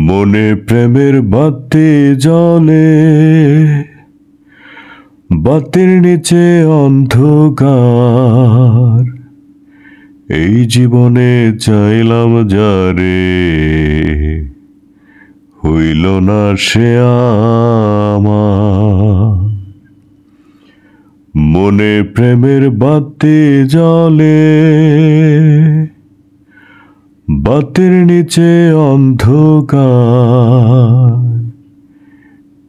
মনে প্রেমের বাতি জ্বলে, বাতির নিচে অন্ধকার। এই জীবনে চাইলাম যারে, হইল না সে আমার। মনে প্রেমের বাতি জ্বলে, বাতির নিচে অন্ধকার।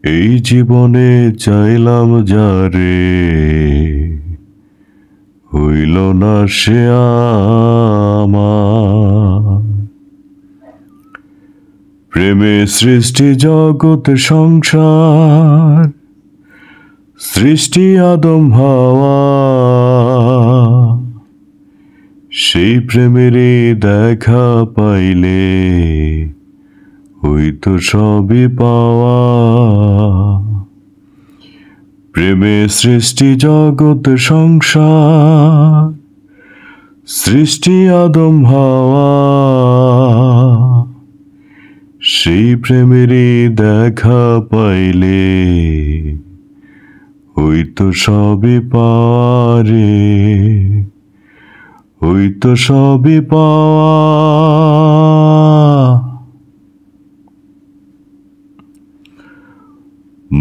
এই জীবনে চাইলাম যারে, হইল না সে আমার। প্রেমে সৃষ্টি জগৎ সংসার, সৃষ্টি আদম হাওয়া। সেই প্রেমেরই দেখা পাইলে হইতো সবই পাওয়া। প্রেমে সৃষ্টি জগৎ সংসার, সৃষ্টি আদম হাওয়া। সেই প্রেমেরই দেখা পাইলে হইতো সবই পাওয়া রে, হইতো সবই পাওয়া।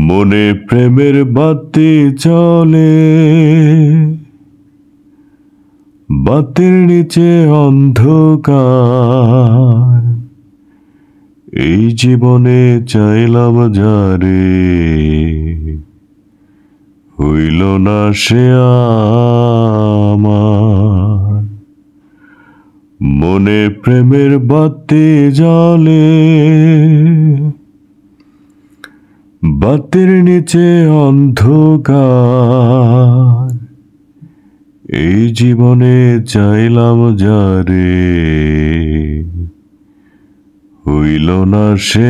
মনে প্রেমের বাতি জ্বলে, বাতির নিচে অন্ধকার। এই জীবনে চাইলাম যারে, হইল না সে আমার। মনে প্রেমের বাতি জ্বলে, বাতির নিচে অন্ধকার। এই জীবনে চাইলাম যারে, হইল না সে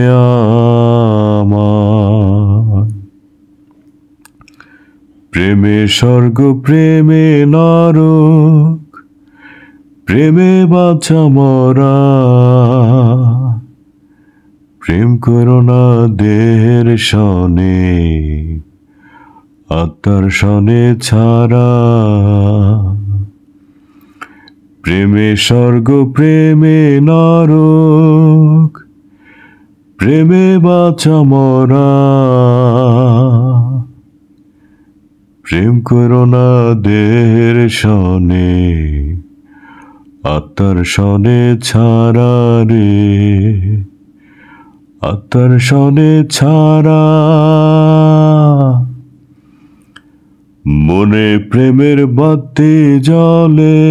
আমার। প্রেমে স্বর্গ প্রেমে নরক, প্রেমে বাছা মরা। প্রেম করো না দেহের সনে, আত্মার সনে ছাড়া। প্রেমে স্বর্গ প্রেমে নরক, প্রেমে বাছা মরা। প্রেম করো না দেহের সনে, আত্মার সনে ছাড়া রে, আত্মার সনে ছাড়া। মনে প্রেমের বাতি জ্বলে,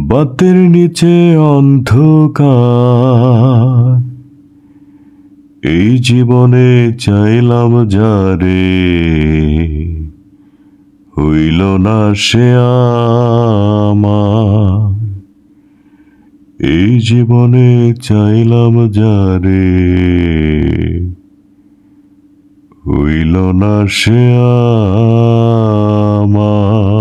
বাতির নিচে অন্ধকার। এই জীবনে চাইলাম যারে, হইল না সে আমার। এই জীবনে চাইলাম যারে, হইল না সে আমার।